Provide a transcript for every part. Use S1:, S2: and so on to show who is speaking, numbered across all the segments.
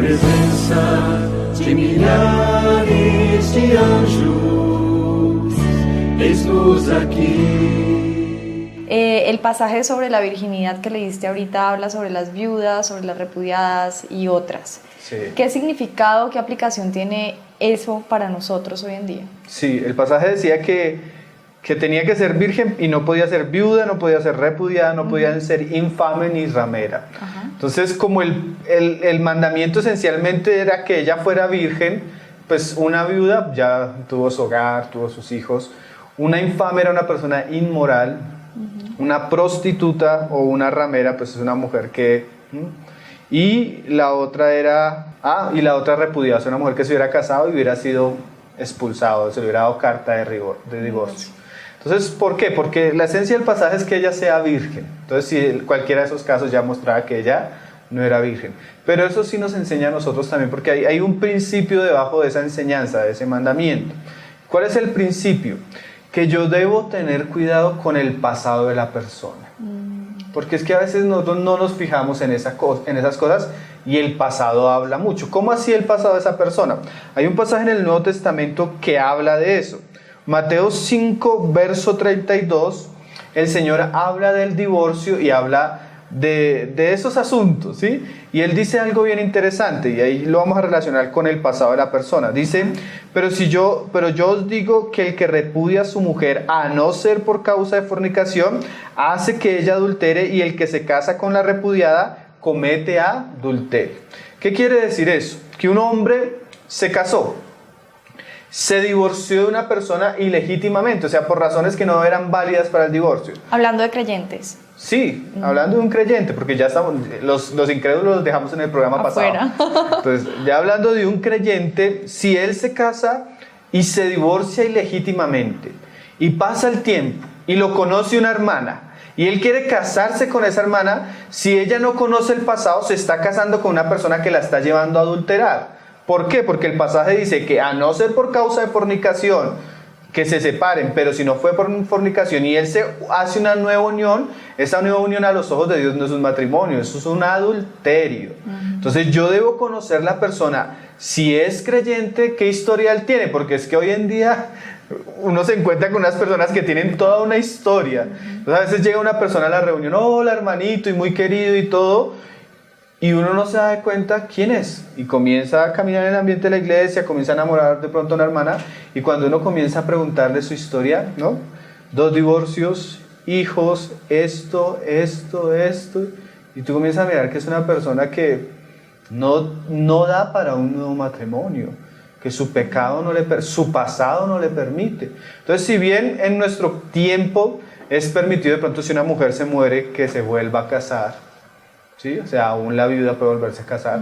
S1: presença de milhares de anjos, eis-nos aquí.
S2: El pasaje sobre la virginidad que leíste ahorita habla sobre las viudas, sobre las repudiadas y otras.
S3: Sí.
S2: ¿Qué significado, qué aplicación tiene eso para nosotros hoy en día?
S3: Sí, el pasaje decía que tenía que ser virgen y no podía ser viuda, no podía ser repudiada, no podía ser infame ni ramera.
S2: Ajá.
S3: Entonces, como el mandamiento esencialmente era que ella fuera virgen, pues una viuda ya tuvo su hogar, tuvo sus hijos. Una infame era una persona inmoral. Una prostituta o una ramera, pues es una mujer que... Y la otra repudiada, es una mujer que se hubiera casado y hubiera sido expulsado, se le hubiera dado carta de divorcio. Entonces, ¿por qué? Porque la esencia del pasaje es que ella sea virgen. Entonces, si cualquiera de esos casos ya mostraba que ella no era virgen. Pero eso sí nos enseña a nosotros también, porque hay un principio debajo de esa enseñanza, de ese mandamiento. ¿Cuál es el principio? Que yo debo tener cuidado con el pasado de la persona. Porque es que a veces nosotros no nos fijamos en esas cosas y el pasado habla mucho. ¿Cómo así el pasado de esa persona? Hay un pasaje en el Nuevo Testamento que habla de eso. Mateo 5, verso 32, el Señor habla del divorcio y habla de esos asuntos, ¿sí? Y Él dice algo bien interesante y ahí lo vamos a relacionar con el pasado de la persona. Dice, pero yo os digo que el que repudia a su mujer a no ser por causa de fornicación, hace que ella adultere, y el que se casa con la repudiada comete adulterio. ¿Qué quiere decir eso? Que un hombre se casó, se divorció de una persona ilegítimamente, o sea, por razones que no eran válidas para el divorcio.
S2: Hablando de creyentes.
S3: Sí, hablando de un creyente, porque ya estamos, los incrédulos los dejamos en el programa
S2: Afuera.
S3: pasado. Entonces, ya hablando de un creyente, si él se casa y se divorcia ilegítimamente, y pasa el tiempo, y lo conoce una hermana, y él quiere casarse con esa hermana, si ella no conoce el pasado, se está casando con una persona que la está llevando a adulterar. ¿Por qué? Porque el pasaje dice que a no ser por causa de fornicación, que se separen, pero si no fue por fornicación y él se hace una nueva unión, esa nueva unión a los ojos de Dios no es un matrimonio, eso es un adulterio. Entonces yo debo conocer la persona, si es creyente, qué historial tiene, porque es que hoy en día uno se encuentra con unas personas que tienen toda una historia. Entonces a veces llega una persona a la reunión, hola hermanito, y muy querido y todo, y uno no se da cuenta quién es, y comienza a caminar en el ambiente de la iglesia, comienza a enamorar de pronto a una hermana, y cuando uno comienza a preguntarle su historia, ¿no? 2 divorcios, hijos, esto, y tú comienzas a mirar que es una persona que no da para un nuevo matrimonio, que su pecado su pasado no le permite. Entonces, si bien en nuestro tiempo es permitido de pronto, si una mujer se muere, que se vuelva a casar, ¿sí? O sea, aún la viuda puede volverse a casar,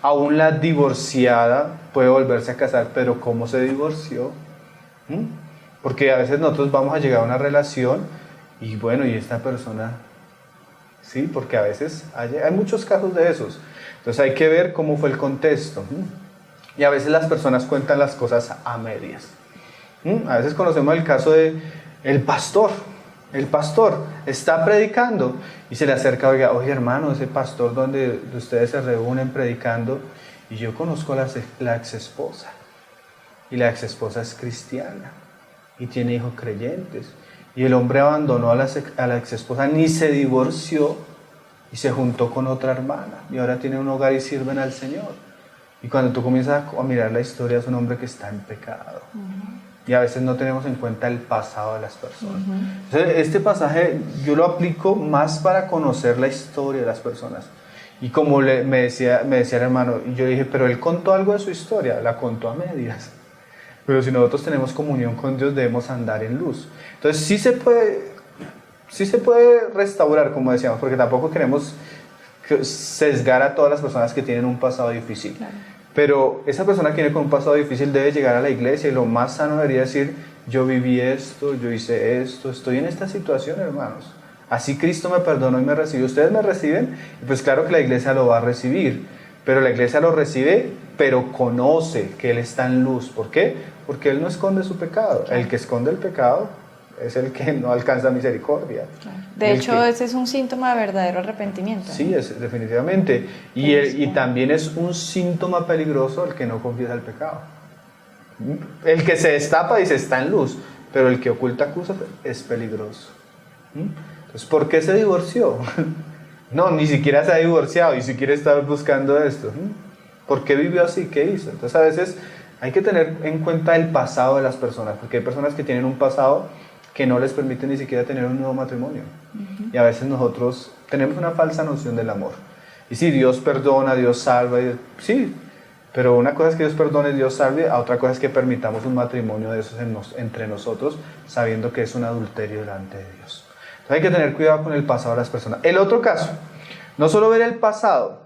S3: aún la divorciada puede volverse a casar, pero ¿cómo se divorció? Porque a veces nosotros vamos a llegar a una relación y bueno, y esta persona, sí, porque a veces hay muchos casos de esos, entonces hay que ver cómo fue el contexto, y a veces las personas cuentan las cosas a medias. A veces conocemos el caso de el pastor está predicando y se le acerca, oye hermano, ese pastor donde ustedes se reúnen predicando, y yo conozco a la ex esposa, y la ex esposa es cristiana y tiene hijos creyentes, y el hombre abandonó a la ex esposa, ni se divorció, y se juntó con otra hermana, y ahora tiene un hogar y sirven al Señor. Y cuando tú comienzas a mirar la historia, es un hombre que está en pecado. Y a veces no tenemos en cuenta el pasado de las personas. Entonces, este pasaje yo lo aplico más para conocer la historia de las personas. Y como me decía el hermano, y yo dije, pero él contó algo de su historia, la contó a medias. Pero si nosotros tenemos comunión con Dios, debemos andar en luz. Entonces sí se puede restaurar, como decíamos, porque tampoco queremos sesgar a todas las personas que tienen un pasado difícil. Claro. Pero esa persona que viene con un pasado difícil debe llegar a la iglesia, y lo más sano debería decir, yo viví esto, yo hice esto, estoy en esta situación, hermanos. Así Cristo me perdonó y me recibió. Ustedes me reciben, y pues claro que la iglesia lo va a recibir, pero la iglesia lo recibe, pero conoce que Él está en luz. ¿Por qué? Porque Él no esconde su pecado. El que esconde el pecado es el que no alcanza misericordia.
S2: Claro. De hecho, ese es un síntoma de verdadero arrepentimiento.
S3: Sí, es, definitivamente. Y también es un síntoma peligroso el que no confiesa el pecado. El que se destapa dice está en luz, pero el que oculta cosas es peligroso. Entonces, ¿por qué se divorció? No, ni siquiera se ha divorciado y si quiere estar buscando esto. ¿Por qué vivió así? ¿Qué hizo? Entonces, a veces hay que tener en cuenta el pasado de las personas, porque hay personas que tienen un pasado que no les permite ni siquiera tener un nuevo matrimonio. Y a veces nosotros tenemos una falsa noción del amor. Y sí, Dios perdona, Dios salva, sí, pero una cosa es que Dios perdone, Dios salve, a otra cosa es que permitamos un matrimonio de esos entre nosotros, sabiendo que es un adulterio delante de Dios. Entonces hay que tener cuidado con el pasado de las personas. El otro caso, no solo ver el pasado,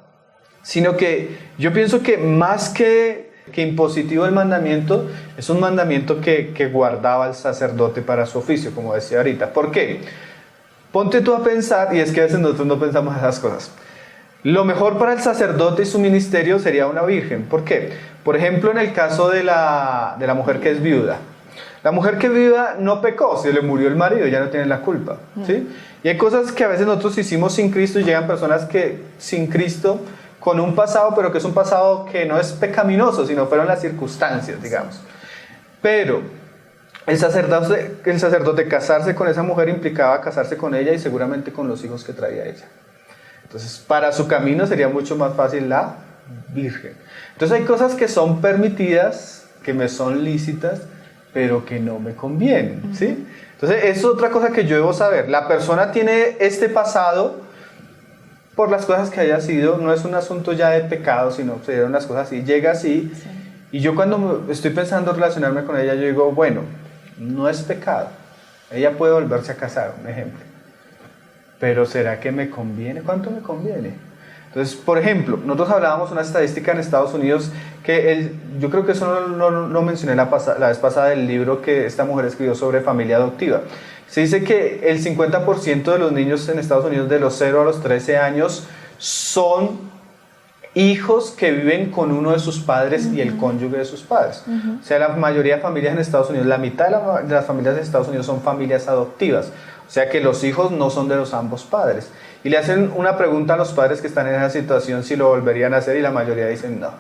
S3: sino que yo pienso que más que impositivo el mandamiento, es un mandamiento que guardaba el sacerdote para su oficio, como decía ahorita. ¿Por qué? Ponte tú a pensar, y es que a veces nosotros no pensamos esas cosas. Lo mejor para el sacerdote y su ministerio sería una virgen. ¿Por qué? Por ejemplo, en el caso de la mujer que es viuda. La mujer que es viuda no pecó, se le murió el marido, ya no tiene la culpa, ¿sí? Y hay cosas que a veces nosotros hicimos sin Cristo y llegan personas que sin Cristo, con un pasado, pero que es un pasado que no es pecaminoso, sino fueron las circunstancias, digamos. Pero el sacerdote casarse con esa mujer implicaba casarse con ella y seguramente con los hijos que traía ella. Entonces, para su camino sería mucho más fácil la virgen. Entonces, hay cosas que son permitidas, que me son lícitas, pero que no me convienen, ¿sí? Entonces, es otra cosa que yo debo saber. La persona tiene este pasado por las cosas que haya sido, no es un asunto ya de pecado, sino se dieron las cosas así, llega así, sí. Y yo cuando estoy pensando relacionarme con ella, yo digo, bueno, no es pecado, ella puede volverse a casar, un ejemplo, pero ¿será que me conviene? ¿Cuánto me conviene? Entonces, por ejemplo, nosotros hablábamos una estadística en Estados Unidos que yo creo que eso no mencioné la vez pasada del libro que esta mujer escribió sobre familia adoptiva. Se dice que el 50% de los niños en Estados Unidos de los 0 a los 13 años son hijos que viven con uno de sus padres y el cónyuge de sus padres. O sea, la mayoría de familias en Estados Unidos, la mitad de las familias en Estados Unidos son familias adoptivas. O sea que los hijos no son de los ambos padres. Y le hacen una pregunta a los padres que están en esa situación si lo volverían a hacer y la mayoría dicen no.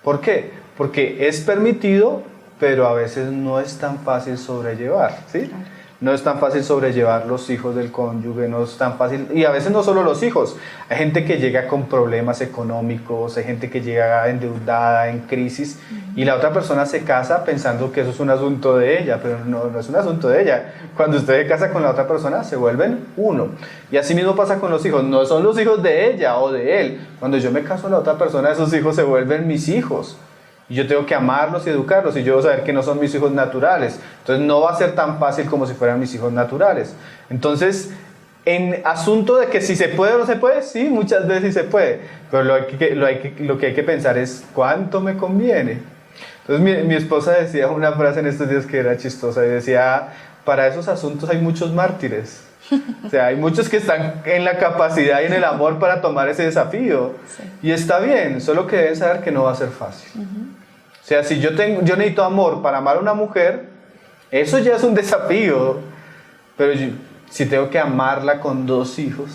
S3: ¿Por qué? Porque es permitido, pero a veces no es tan fácil sobrellevar, ¿sí? Claro. No es tan fácil sobrellevar los hijos del cónyuge, no es tan fácil, y a veces no solo los hijos, hay gente que llega con problemas económicos, hay gente que llega endeudada, en crisis, y la otra persona se casa pensando que eso es un asunto de ella, pero no es un asunto de ella. Cuando usted se casa con la otra persona, se vuelven uno. Y así mismo pasa con los hijos, no son los hijos de ella o de él. Cuando yo me caso con la otra persona, esos hijos se vuelven mis hijos. Y yo tengo que amarlos y educarlos, y yo debo saber que no son mis hijos naturales. Entonces no va a ser tan fácil como si fueran mis hijos naturales. Entonces, en asunto de que si se puede o no se puede, sí, muchas veces sí se puede. Pero lo que hay que pensar es, ¿cuánto me conviene? Entonces mi esposa decía una frase en estos días que era chistosa, y decía, para esos asuntos hay muchos mártires. O sea, hay muchos que están en la capacidad y en el amor para tomar ese desafío. Sí. Y está bien, solo que deben saber que no va a ser fácil. O sea, si yo necesito amor para amar a una mujer, eso ya es un desafío. Pero si tengo que amarla con 2 hijos,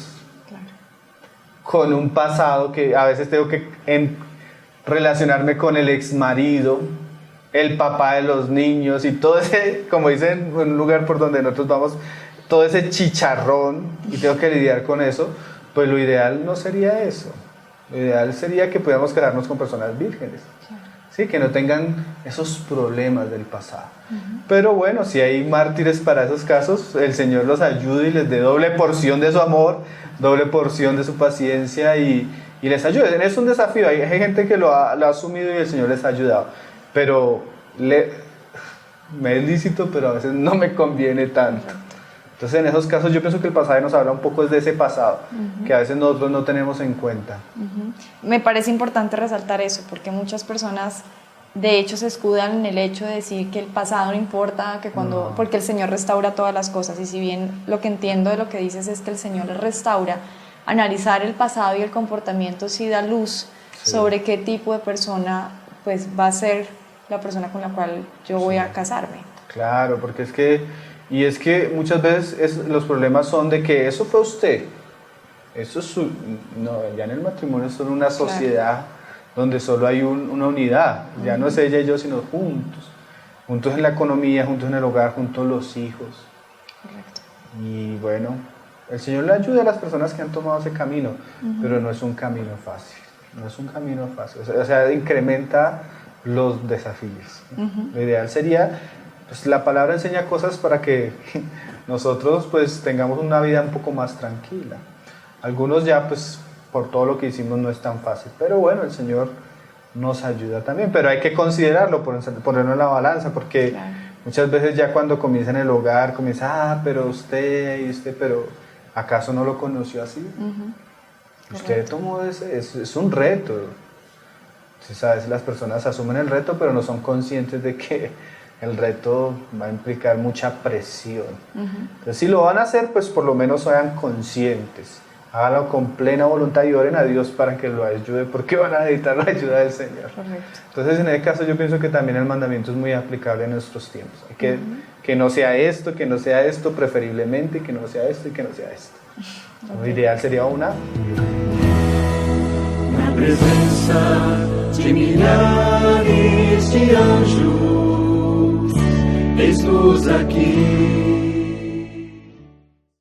S3: claro, con un pasado que a veces tengo que relacionarme con el exmarido, el papá de los niños y todo ese, como dicen, en un lugar por donde nosotros vamos, todo ese chicharrón, y tengo que lidiar con eso, pues lo ideal no sería eso. Lo ideal sería que pudiéramos quedarnos con personas vírgenes, ¿sí? Que no tengan esos problemas del pasado. Pero bueno, si hay mártires para esos casos, el Señor los ayude y les dé doble porción de su amor, doble porción de su paciencia y les ayude. Es un desafío, hay gente que lo ha asumido y el Señor les ha ayudado, pero me es lícito, pero a veces no me conviene tanto. Entonces, en esos casos yo pienso que el pasaje nos habla un poco de ese pasado, que a veces nosotros no tenemos en cuenta.
S2: Me parece importante resaltar eso, porque muchas personas de hecho se escudan en el hecho de decir que el pasado no importa, que porque el Señor restaura todas las cosas, y si bien lo que entiendo de lo que dices es que el Señor les restaura, analizar el pasado y el comportamiento sí da luz sobre qué tipo de persona pues va a ser la persona con la cual yo voy a casarme.
S3: Claro, porque es que Y es que muchas veces los problemas son de que eso fue usted. Eso es no, ya en el matrimonio es solo una sociedad donde solo hay una unidad. Ya no es ella y yo, sino juntos. Juntos en la economía, juntos en el hogar, juntos los hijos.
S2: Correcto.
S3: Y bueno, el Señor le ayuda a las personas que han tomado ese camino, pero no es un camino fácil. No es un camino fácil. O sea, incrementa los desafíos. Lo ideal sería, pues la palabra enseña cosas para que nosotros pues tengamos una vida un poco más tranquila. Algunos ya pues por todo lo que hicimos no es tan fácil, pero bueno, el Señor nos ayuda también, pero hay que considerarlo, ponerlo en la balanza, porque muchas veces ya cuando comienza en el hogar, comienza, pero usted y usted, pero ¿acaso no lo conoció así? Usted tomó es un reto. Entonces, a veces las personas asumen el reto, pero no son conscientes de que el reto va a implicar mucha presión. Entonces, si lo van a hacer, pues por lo menos sean conscientes. Háganlo con plena voluntad y oren a Dios para que lo ayude, porque van a necesitar la ayuda del Señor.
S2: Correcto.
S3: Entonces, en este caso, yo pienso que también el mandamiento es muy aplicable en nuestros tiempos. Que no sea esto, que no sea esto, preferiblemente, que no sea esto y que no sea esto. Lo ideal sería una.
S1: Na presença de milhares de anjos, eis-nos aqui.